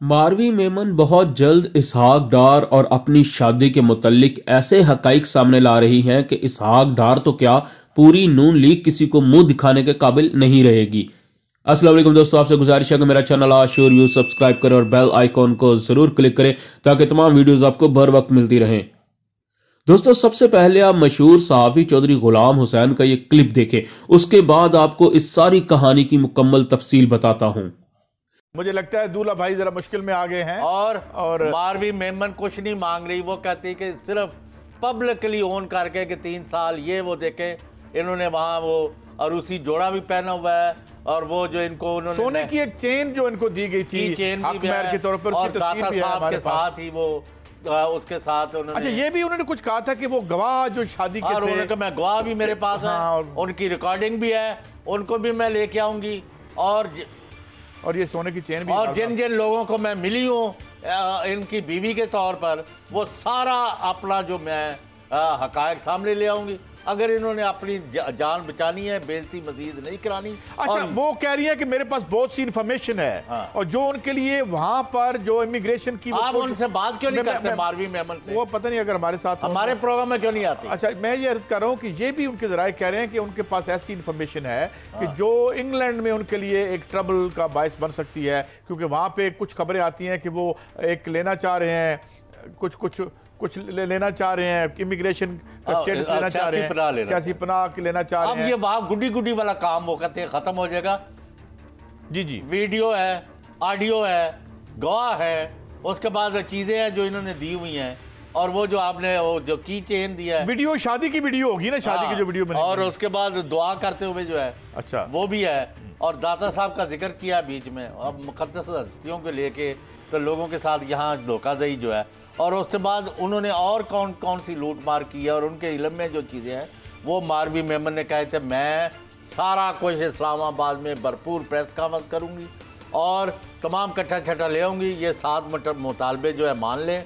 मारवी मेमन बहुत जल्द इसहाक डार और अपनी शादी के मुतल्लिक ऐसे हकाइक सामने ला रही हैं कि इसहाक डार तो क्या, पूरी नून लीग किसी को मुंह दिखाने के काबिल नहीं रहेगी। अस्सलाम वालेकुम दोस्तों, आपसे गुजारिश है कि मेरा चैनल आशूर व्यू सब्सक्राइब करें और बेल आइकॉन को जरूर क्लिक करें ताकि तमाम वीडियोस आपको बर वक्त मिलती रहें। दोस्तों, सबसे पहले आप मशहूर सहाफ़ी चौधरी गुलाम हुसैन का ये क्लिप देखें, उसके बाद आपको इस सारी कहानी की मुकम्मल तफसील बताता हूँ। मुझे लगता है दूल्हा भाई जरा मुश्किल में आ गए हैं और मारवी मेमन कुछ नहीं मांग रही। वो कहती कि सिर्फ पब्लिकली ओन करके कि 3 साल ये वो देखे। इन्होंने वहाँ वो अरूसी जोड़ा भी पहना हुआ है और वो जो इनको उन्होंने सोने की एक चेन जो इनको दी गई थी चेन भी के तौर पर, और दाता साहब के साथ ही वो उसके साथ उन्होंने, अच्छा ये भी उन्होंने कुछ कहा था कि वो गवाह जो शादी के थे, उन्होंने कहा मैं गवाह भी मेरे पास है, उनकी रिकॉर्डिंग भी है, उनको भी मैं लेके आऊंगी और ये सोने की चेन भी, और जिन जिन लोगों को मैं मिली हूँ इनकी बीवी के तौर पर, वो सारा अपना जो मैं हकायक सामने ले आऊंगी। अगर इन्होंने अपनी जान बचानी है, बेइज्जती मजीद नहीं करानी। अच्छा, वो कह रही है कि मेरे पास बहुत सी इंफॉर्मेशन है। हाँ। और जो उनके लिए वहां पर जो इमिग्रेशन की, आप उनसे बात क्यों नहीं करते मारवी मेमन से? वो पता नहीं अगर हमारे साथ हमारे प्रोग्राम में क्यों नहीं आती। अच्छा, मैं ये अर्ज कर रहा हूँ कि ये भी उनके जराए कह रहे हैं कि उनके पास ऐसी इंफॉर्मेशन है कि जो इंग्लैंड में उनके लिए एक ट्रबल का बायस बन सकती है, क्योंकि वहां पे कुछ खबरें आती हैं कि वो एक लेना चाह रहे हैं, कुछ लेना चाह रहे हैं, इमिग्रेशन का स्टेटस लेना चाह रहे हैं, सियासी पनाह लेना चाह रहे हैं। अब ये वहाँ गुड्डी गुड्डी वाला काम वो कहते हैं खत्म हो जाएगा। जी वीडियो है, ऑडियो है, गवाह है, उसके बाद चीजें हैं जो इन्होंने दी हुई हैं, और वो जो आपने वो जो की चेन दिया है, वीडियो शादी की वीडियो होगी ना, शादी की जो वीडियो बनी, और उसके बाद दुआ करते हुए जो है, अच्छा वो भी है, और दाता साहब का जिक्र किया बीच में। अब मुकद्दस हस्तियों को लेके तो लोगों के साथ यहाँ धोखाधड़ी जो है, और उसके बाद उन्होंने और कौन कौन सी लूट मार की है, और उनके इल्म में जो चीज़ें हैं वो मारवी मेमन ने कहे थे मैं सारा कुछ इस्लामाबाद में भरपूर प्रेस कॉन्फ्रेंस करूँगी और तमाम कट्ठा छट्टा ले आऊँगी, ये 7 मुतालबे जो है मान लें।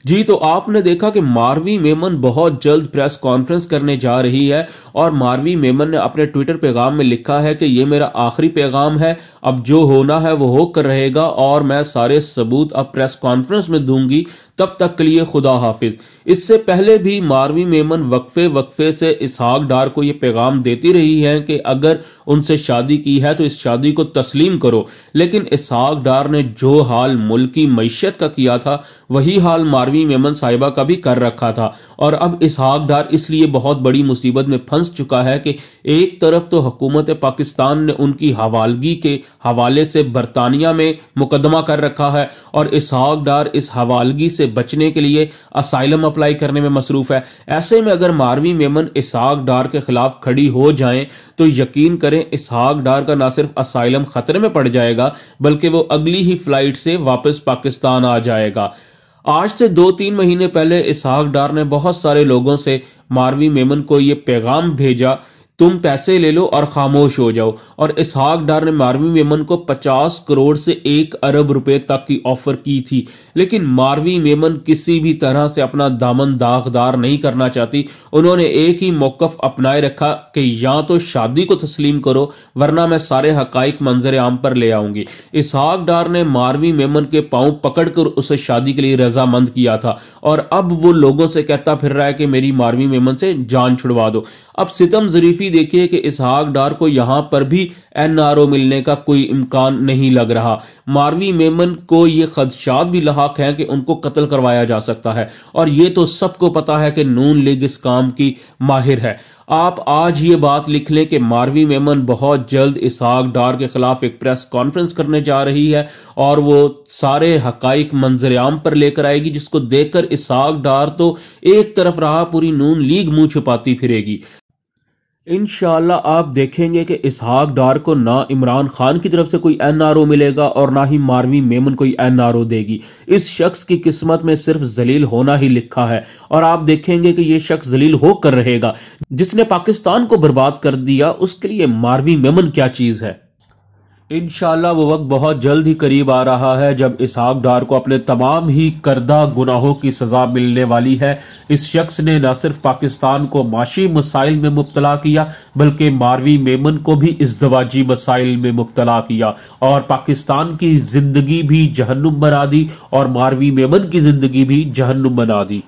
जी, तो आपने देखा कि मारवी मेमन बहुत जल्द प्रेस कॉन्फ्रेंस करने जा रही है, और मारवी मेमन ने अपने ट्विटर पैगाम में लिखा है कि ये मेरा आखिरी पैगाम है, अब जो होना है वो होकर रहेगा और मैं सारे सबूत अब प्रेस कॉन्फ्रेंस में दूंगी, तब तक के लिए खुदा हाफिज। इससे पहले भी मारवी मेमन वक्फे से इसहाक डार को ये पैगाम देती रही है कि अगर उनसे शादी की है तो इस शादी को तस्लीम करो, लेकिन इसहाक डार ने जो हाल मुल्क की मईशत का किया था वही हाल मारवी मेमन साहिबा का भी कर रखा था। और अब इसहाक डार इसलिए बहुत बड़ी मुसीबत में फंस चुका है कि एक तरफ तो हुकूमत पाकिस्तान ने उनकी हवालगी के हवाले से बरतानिया में मुकदमा कर रखा है, और इसहाक डार इस हवालगी से बचने के लिए असाइलम अप्लाई करने में मसरूफ है। ऐसे में अगर मारवी मेमन इसहाक डार के खिलाफ खड़ी हो जाएं तो यकीन करें इसहाक डार का ना सिर्फ असाइलम खतरे में पड़ जाएगा बल्कि वो अगली ही फ्लाइट से वापस पाकिस्तान आ जाएगा। आज से 2-3 महीने पहले इसहाक डार ने बहुत सारे लोगों से मारवी मेमन को ये पैगाम भेजा, तुम पैसे ले लो और खामोश हो जाओ, और इसहाक डार ने मारवी मेमन को 50 करोड़ से 1 अरब रुपए तक की ऑफर की थी, लेकिन मारवी मेमन किसी भी तरह से अपना दामन दागदार नहीं करना चाहती। उन्होंने एक ही मौकफ अपनाए रखा कि या तो शादी को तस्लीम करो वरना मैं सारे हकाइक मंजर आम पर ले आऊंगी। इसहाक डार ने मारवी मेमन के पांव पकड़कर उसे शादी के लिए रजामंद किया था, और अब वो लोगों से कहता फिर रहा है कि मेरी मारवी मेमन से जान छुड़वा दो। अब सितम ज़रीफी देखिए कि इसहाक डार को यहां पर भी एनआरओ मिलने का कोई इम्कान नहीं लग रहा। मारवी मेमन को ये खदशात भी लाहक हैं कि उनको कत्ल करवाया जा सकता है, और ये तो सबको पता है कि नून लीग इस काम की माहिर है। आप आज ये बात लिख लें कि मारवी मेमन बहुत जल्द इसहाक डार के खिलाफ एक प्रेस कॉन्फ्रेंस करने जा रही है, और वो सारे हकाइक मंजर-ए-आम पर लेकर आएगी, जिसको देखकर इसहाक डार तो एक तरफ रहा पूरी नून लीग मुंह छुपाती फिरेगी। इंशाअल्लाह आप देखेंगे कि इसहाक डार को ना इमरान खान की तरफ से कोई एनआरओ मिलेगा और ना ही मारवी मेमन कोई एनआरओ देगी। इस शख्स की किस्मत में सिर्फ जलील होना ही लिखा है, और आप देखेंगे कि यह शख्स जलील होकर रहेगा। जिसने पाकिस्तान को बर्बाद कर दिया उसके लिए मारवी मेमन क्या चीज है। इंशाल्लाह वो वक्त बहुत जल्द ही करीब आ रहा है जब इसहाक डार को अपने तमाम ही करदा गुनाहों की सजा मिलने वाली है। इस शख्स ने न सिर्फ पाकिस्तान को माशी मसाइल में मुब्तला किया बल्कि मारवी मेमन को भी इज़्दवाजी मसाइल में मुब्तला किया और पाकिस्तान की जिंदगी भी जहन्नुम बना दी और मारवी मेमन की जिंदगी भी जहन्नुम बना दी।